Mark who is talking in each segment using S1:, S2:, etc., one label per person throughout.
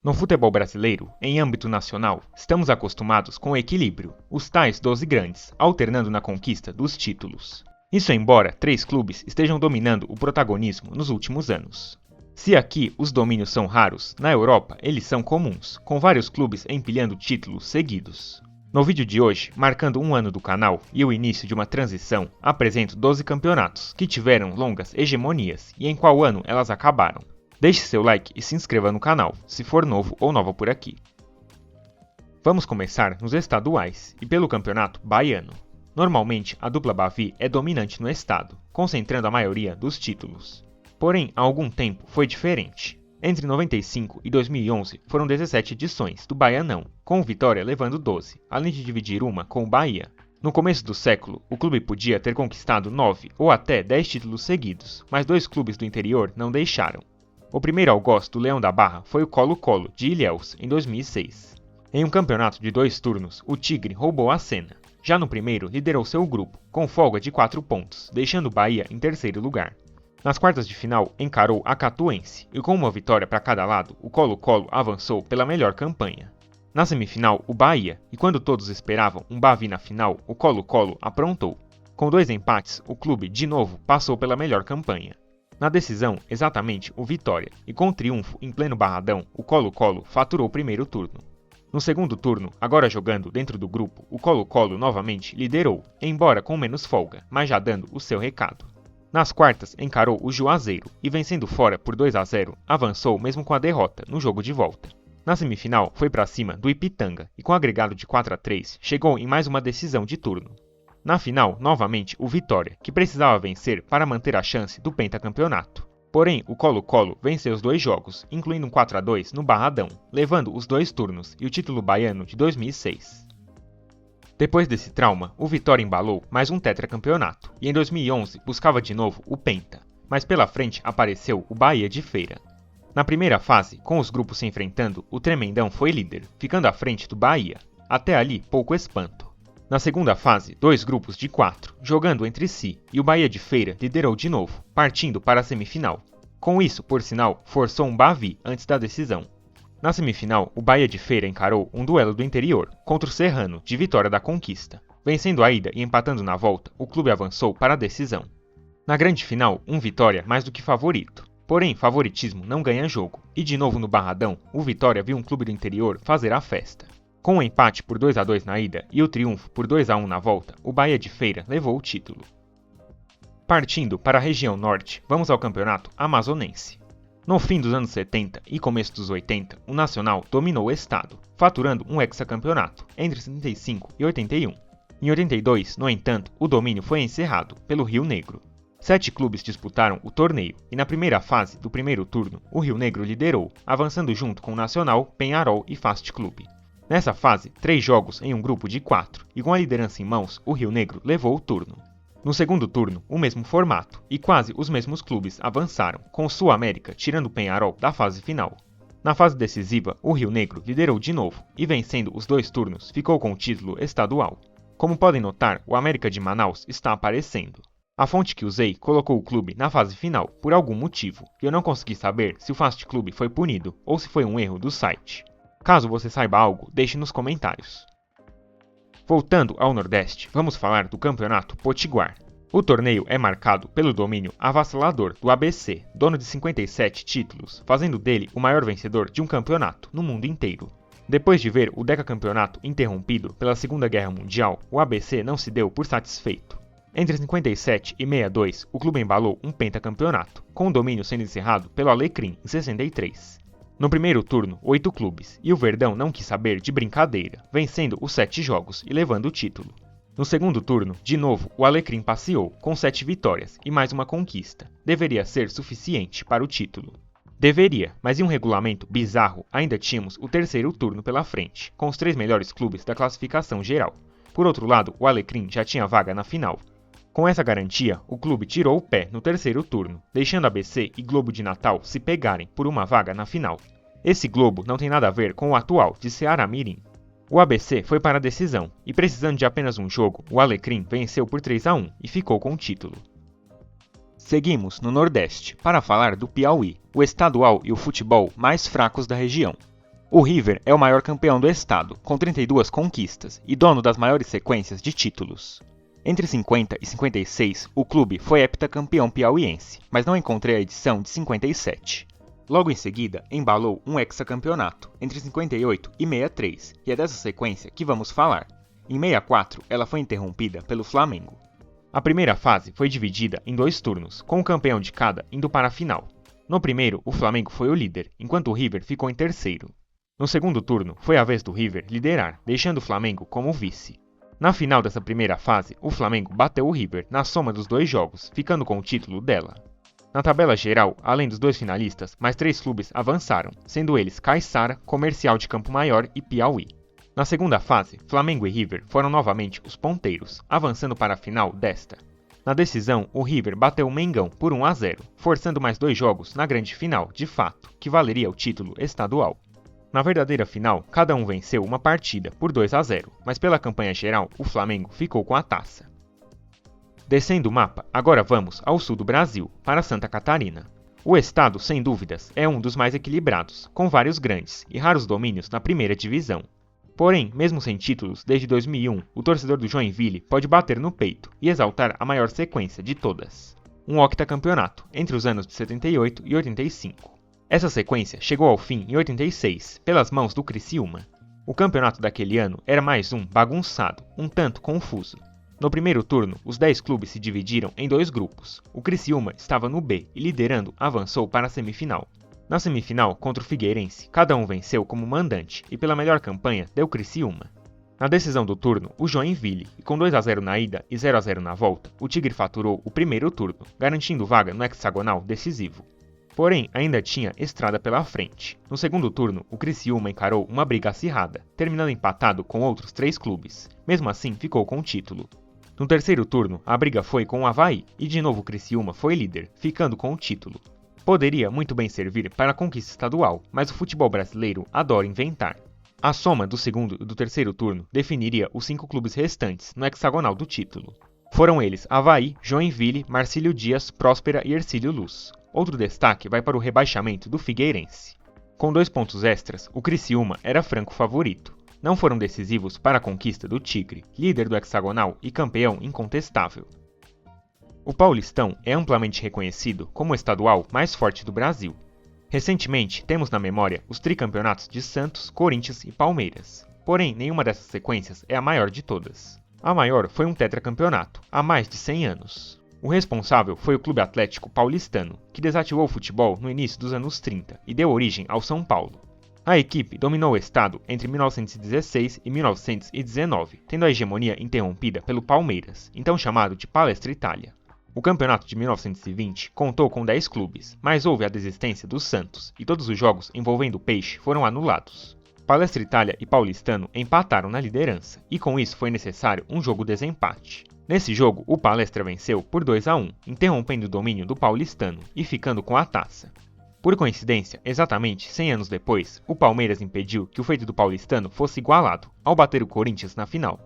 S1: No futebol brasileiro, em âmbito nacional, estamos acostumados com o equilíbrio, os tais 12 grandes, alternando na conquista dos títulos. Isso embora 3 clubes estejam dominando o protagonismo nos últimos anos. Se aqui os domínios são raros, na Europa eles são comuns, com vários clubes empilhando títulos seguidos. No vídeo de hoje, marcando um ano do canal e o início de uma transição, apresento 12 campeonatos que tiveram longas hegemonias e em qual ano elas acabaram. Deixe seu like e se inscreva no canal, se for novo ou nova por aqui. Vamos começar nos estaduais e pelo campeonato baiano. Normalmente, a dupla Bavi é dominante no estado, concentrando a maioria dos títulos. Porém, há algum tempo foi diferente. Entre 95 e 2011 foram 17 edições do Baianão, com o Vitória levando 12, além de dividir uma com o Bahia. No começo do século, o clube podia ter conquistado 9 ou até 10 títulos seguidos, mas 2 clubes do interior não deixaram. O primeiro algoz do Leão da Barra foi o Colo-Colo, de Ilhéus, em 2006. Em um campeonato de 2 turnos, o Tigre roubou a cena. Já no primeiro, liderou seu grupo, com folga de 4 pontos, deixando o Bahia em terceiro lugar. Nas quartas de final, encarou a Catuense, e com uma vitória para cada lado, o Colo-Colo avançou pela melhor campanha. Na semifinal, o Bahia, e quando todos esperavam um Bavi na final, o Colo-Colo aprontou. Com 2 empates, o clube, de novo, passou pela melhor campanha. Na decisão, exatamente o Vitória, e com triunfo em pleno Barradão, o Colo-Colo faturou o primeiro turno. No segundo turno, agora jogando dentro do grupo, o Colo-Colo novamente liderou, embora com menos folga, mas já dando o seu recado. Nas quartas, encarou o Juazeiro e, vencendo fora por 2-0, avançou mesmo com a derrota no jogo de volta. Na semifinal, foi para cima do Ipitanga e, com agregado de 4-3, chegou em mais uma decisão de turno. Na final, novamente, o Vitória, que precisava vencer para manter a chance do pentacampeonato. Porém, o Colo-Colo venceu os 2 jogos, incluindo um 4-2 no Barradão, levando os 2 turnos e o título baiano de 2006. Depois desse trauma, o Vitória embalou mais um tetracampeonato, e em 2011 buscava de novo o penta, mas pela frente apareceu o Bahia de Feira. Na primeira fase, com os grupos se enfrentando, o Tremendão foi líder, ficando à frente do Bahia. Até ali, pouco espanto. Na segunda fase, 2 grupos de 4, jogando entre si, e o Bahia de Feira liderou de novo, partindo para a semifinal. Com isso, por sinal, forçou um Bavi antes da decisão. Na semifinal, o Bahia de Feira encarou um duelo do interior contra o Serrano, de Vitória da Conquista. Vencendo a ida e empatando na volta, o clube avançou para a decisão. Na grande final, um Vitória mais do que favorito. Porém, favoritismo não ganha jogo, e de novo no Barradão, o Vitória viu um clube do interior fazer a festa. Com o empate por 2-2 na ida e o triunfo por 2-1 na volta, o Bahia de Feira levou o título. Partindo para a região norte, vamos ao campeonato amazonense. No fim dos anos 70 e começo dos 80, o Nacional dominou o estado, faturando um hexacampeonato entre 75 e 81. Em 82, no entanto, o domínio foi encerrado pelo Rio Negro. 7 clubes disputaram o torneio e na primeira fase do primeiro turno, o Rio Negro liderou, avançando junto com o Nacional, Penharol e Fast Clube. Nessa fase, 3 jogos em um grupo de 4 e com a liderança em mãos, o Rio Negro levou o turno. No segundo turno, o mesmo formato, e quase os mesmos clubes avançaram, com o Sul América tirando o Penharol da fase final. Na fase decisiva, o Rio Negro liderou de novo, e vencendo os 2 turnos, ficou com o título estadual. Como podem notar, o América de Manaus está aparecendo. A fonte que usei colocou o clube na fase final, por algum motivo, e eu não consegui saber se o Fast Clube foi punido, ou se foi um erro do site. Caso você saiba algo, deixe nos comentários. Voltando ao Nordeste, vamos falar do Campeonato Potiguar. O torneio é marcado pelo domínio avassalador do ABC, dono de 57 títulos, fazendo dele o maior vencedor de um campeonato no mundo inteiro. Depois de ver o decacampeonato interrompido pela Segunda Guerra Mundial, o ABC não se deu por satisfeito. Entre 57 e 62, o clube embalou um pentacampeonato, com o domínio sendo encerrado pelo Alecrim em 63. No primeiro turno, 8 clubes, e o Verdão não quis saber de brincadeira, vencendo os 7 jogos e levando o título. No segundo turno, de novo, o Alecrim passeou, com 7 vitórias e mais uma conquista. Deveria ser suficiente para o título. Deveria, mas em um regulamento bizarro, ainda tínhamos o terceiro turno pela frente, com os 3 melhores clubes da classificação geral. Por outro lado, o Alecrim já tinha vaga na final. Com essa garantia, o clube tirou o pé no terceiro turno, deixando ABC e Globo de Natal se pegarem por uma vaga na final. Esse Globo não tem nada a ver com o atual de Ceará Mirim. O ABC foi para a decisão, e precisando de apenas um jogo, o Alecrim venceu por 3-1 e ficou com o título. Seguimos no Nordeste para falar do Piauí, o estadual e o futebol mais fracos da região. O River é o maior campeão do estado, com 32 conquistas, e dono das maiores sequências de títulos. Entre 50 e 56, o clube foi heptacampeão piauiense, mas não encontrei a edição de 57. Logo em seguida, embalou um hexacampeonato, entre 58 e 63, e é dessa sequência que vamos falar. Em 64, ela foi interrompida pelo Flamengo. A primeira fase foi dividida em 2 turnos, com o campeão de cada indo para a final. No primeiro, o Flamengo foi o líder, enquanto o River ficou em terceiro. No segundo turno, foi a vez do River liderar, deixando o Flamengo como vice. Na final dessa primeira fase, o Flamengo bateu o River na soma dos 2 jogos, ficando com o título dela. Na tabela geral, além dos 2 finalistas, mais 3 clubes avançaram, sendo eles Caiçara, Comercial de Campo Maior e Piauí. Na segunda fase, Flamengo e River foram novamente os ponteiros, avançando para a final desta. Na decisão, o River bateu o Mengão por 1-0, forçando mais 2 jogos na grande final, de fato, que valeria o título estadual. Na verdadeira final, cada um venceu uma partida por 2-0, mas pela campanha geral, o Flamengo ficou com a taça. Descendo o mapa, agora vamos ao sul do Brasil, para Santa Catarina. O estado, sem dúvidas, é um dos mais equilibrados, com vários grandes e raros domínios na primeira divisão. Porém, mesmo sem títulos desde 2001, o torcedor do Joinville pode bater no peito e exaltar a maior sequência de todas. Um octacampeonato, entre os anos de 78 e 85. Essa sequência chegou ao fim em 86, pelas mãos do Criciúma. O campeonato daquele ano era mais um bagunçado, um tanto confuso. No primeiro turno, os 10 clubes se dividiram em 2 grupos. O Criciúma estava no B e, liderando, avançou para a semifinal. Na semifinal, contra o Figueirense, cada um venceu como mandante e pela melhor campanha deu Criciúma. Na decisão do turno, o Joinville, e com 2-0 na ida e 0-0 na volta, o Tigre faturou o primeiro turno, garantindo vaga no hexagonal decisivo. Porém, ainda tinha estrada pela frente. No segundo turno, o Criciúma encarou uma briga acirrada, terminando empatado com outros 3 clubes. Mesmo assim, ficou com o título. No terceiro turno, a briga foi com o Avaí, e de novo o Criciúma foi líder, ficando com o título. Poderia muito bem servir para a conquista estadual, mas o futebol brasileiro adora inventar. A soma do segundo e do terceiro turno definiria os 5 clubes restantes no hexagonal do título. Foram eles Avaí, Joinville, Marcílio Dias, Próspera e Hercílio Luz. Outro destaque vai para o rebaixamento do Figueirense. Com 2 pontos extras, o Criciúma era franco favorito. Não foram decisivos para a conquista do Tigre, líder do hexagonal e campeão incontestável. O Paulistão é amplamente reconhecido como o estadual mais forte do Brasil. Recentemente, temos na memória os tricampeonatos de Santos, Corinthians e Palmeiras. Porém, nenhuma dessas sequências é a maior de todas. A maior foi um tetracampeonato, há mais de 100 anos. O responsável foi o Clube Atlético Paulistano, que desativou o futebol no início dos anos 30 e deu origem ao São Paulo. A equipe dominou o estado entre 1916 e 1919, tendo a hegemonia interrompida pelo Palmeiras, então chamado de Palestra Itália. O campeonato de 1920 contou com 10 clubes, mas houve a desistência dos Santos e todos os jogos envolvendo o Peixe foram anulados. Palestra Itália e Paulistano empataram na liderança, e com isso foi necessário um jogo desempate. Nesse jogo, o Palestra venceu por 2-1, interrompendo o domínio do Paulistano e ficando com a taça. Por coincidência, exatamente 100 anos depois, o Palmeiras impediu que o feito do Paulistano fosse igualado, ao bater o Corinthians na final.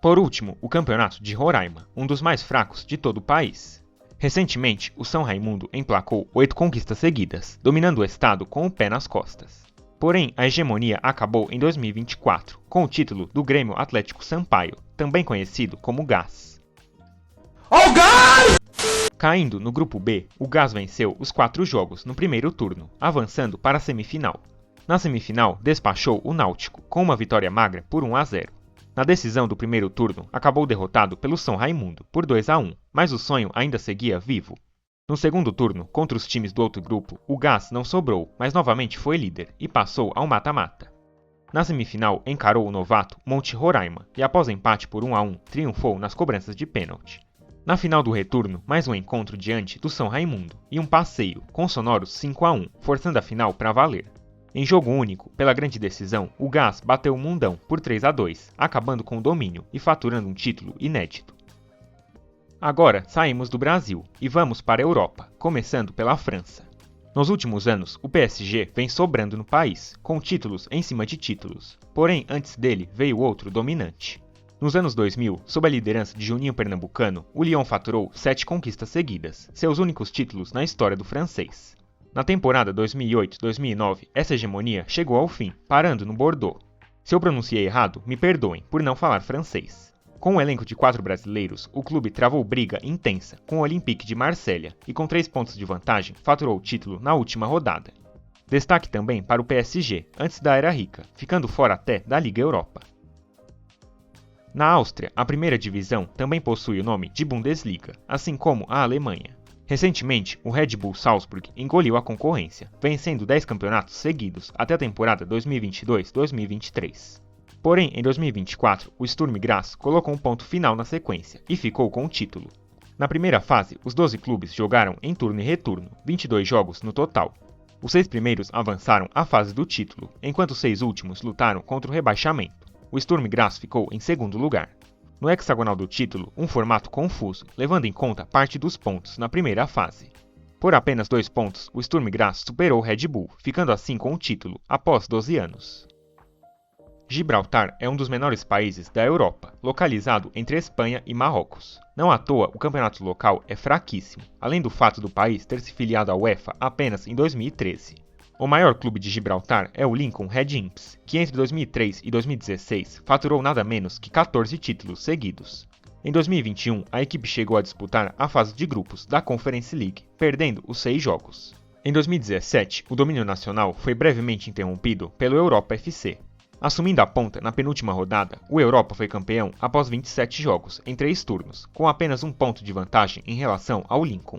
S1: Por último, o campeonato de Roraima, um dos mais fracos de todo o país. Recentemente, o São Raimundo emplacou 8 conquistas seguidas, dominando o estado com o pé nas costas. Porém, a hegemonia acabou em 2024, com o título do Grêmio Atlético Sampaio, também conhecido como Gás. Oh, Gás! Caindo no grupo B, o Gás venceu os 4 jogos no primeiro turno, avançando para a semifinal. Na semifinal, despachou o Náutico, com uma vitória magra por 1-0. Na decisão do primeiro turno, acabou derrotado pelo São Raimundo por 2-1, mas o sonho ainda seguia vivo. No segundo turno, contra os times do outro grupo, o Gás não sobrou, mas novamente foi líder e passou ao mata-mata. Na semifinal, encarou o novato Monte Roraima e, após empate por 1-1, triunfou nas cobranças de pênalti. Na final do retorno, mais um encontro diante do São Raimundo e um passeio, com sonoros 5-1, forçando a final para valer. Em jogo único, pela grande decisão, o Gás bateu o Mundão por 3-2, acabando com o domínio e faturando um título inédito. Agora saímos do Brasil e vamos para a Europa, começando pela França. Nos últimos anos, o PSG vem sobrando no país, com títulos em cima de títulos. Porém, antes dele veio outro dominante. Nos anos 2000, sob a liderança de Juninho Pernambucano, o Lyon faturou 7 conquistas seguidas, seus únicos títulos na história do francês. Na temporada 2008-2009, essa hegemonia chegou ao fim, parando no Bordeaux. Se eu pronunciei errado, me perdoem por não falar francês. Com um elenco de 4 brasileiros, o clube travou briga intensa com o Olympique de Marselha e com 3 pontos de vantagem faturou o título na última rodada. Destaque também para o PSG, antes da Era Rica, ficando fora até da Liga Europa. Na Áustria, a primeira divisão também possui o nome de Bundesliga, assim como a Alemanha. Recentemente, o Red Bull Salzburg engoliu a concorrência, vencendo 10 campeonatos seguidos até a temporada 2022-2023. Porém, em 2024, o Sturm Graz colocou um ponto final na sequência e ficou com o título. Na primeira fase, os 12 clubes jogaram em turno e retorno, 22 jogos no total. Os 6 primeiros avançaram à fase do título, enquanto os 6 últimos lutaram contra o rebaixamento. O Sturm Graz ficou em segundo lugar. No hexagonal do título, um formato confuso, levando em conta parte dos pontos na primeira fase. Por apenas 2 pontos, o Sturm Graz superou o Red Bull, ficando assim com o título, após 12 anos. Gibraltar é um dos menores países da Europa, localizado entre Espanha e Marrocos. Não à toa, o campeonato local é fraquíssimo, além do fato do país ter se filiado à UEFA apenas em 2013. O maior clube de Gibraltar é o Lincoln Red Imps, que entre 2003 e 2016 faturou nada menos que 14 títulos seguidos. Em 2021, a equipe chegou a disputar a fase de grupos da Conference League, perdendo os 6 jogos. Em 2017, o domínio nacional foi brevemente interrompido pelo Europa FC. Assumindo a ponta na penúltima rodada, o Europa foi campeão após 27 jogos, em 3 turnos, com apenas um ponto de vantagem em relação ao Lincoln.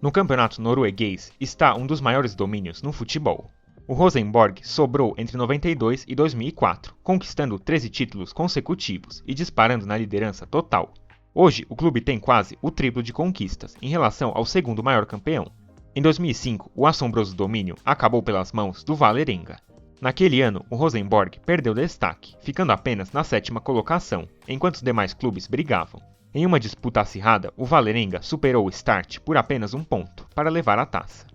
S1: No campeonato norueguês está um dos maiores domínios no futebol. O Rosenborg sobrou entre 92 e 2004, conquistando 13 títulos consecutivos e disparando na liderança total. Hoje, o clube tem quase o triplo de conquistas em relação ao segundo maior campeão. Em 2005, o assombroso domínio acabou pelas mãos do Vålerenga. Naquele ano, o Rosenborg perdeu destaque, ficando apenas na 7ª colocação, enquanto os demais clubes brigavam. Em uma disputa acirrada, o Vålerenga superou o Start por apenas um ponto, para levar a taça.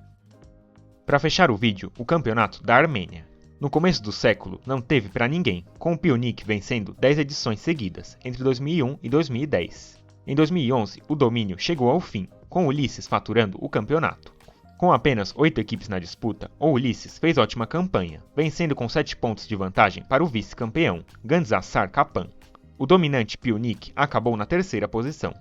S1: Para fechar o vídeo, o campeonato da Armênia. No começo do século, não teve para ninguém, com o Pionic vencendo 10 edições seguidas, entre 2001 e 2010. Em 2011, o domínio chegou ao fim, com Ulisses faturando o campeonato. Com apenas 8 equipes na disputa, o Ulisses fez ótima campanha, vencendo com 7 pontos de vantagem para o vice-campeão, Gandzasar Kapan. O dominante Pionic acabou na 3ª posição.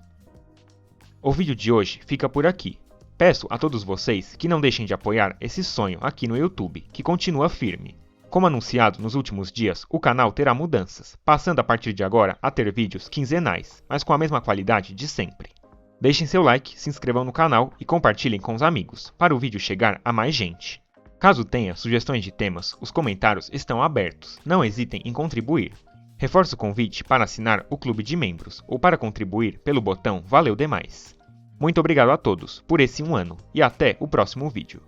S1: O vídeo de hoje fica por aqui. Peço a todos vocês que não deixem de apoiar esse sonho aqui no YouTube, que continua firme. Como anunciado nos últimos dias, o canal terá mudanças, passando a partir de agora a ter vídeos quinzenais, mas com a mesma qualidade de sempre. Deixem seu like, se inscrevam no canal e compartilhem com os amigos, para o vídeo chegar a mais gente. Caso tenha sugestões de temas, os comentários estão abertos, não hesitem em contribuir. Reforço o convite para assinar o clube de membros ou para contribuir pelo botão Valeu Demais. Muito obrigado a todos por esse 1 ano e até o próximo vídeo.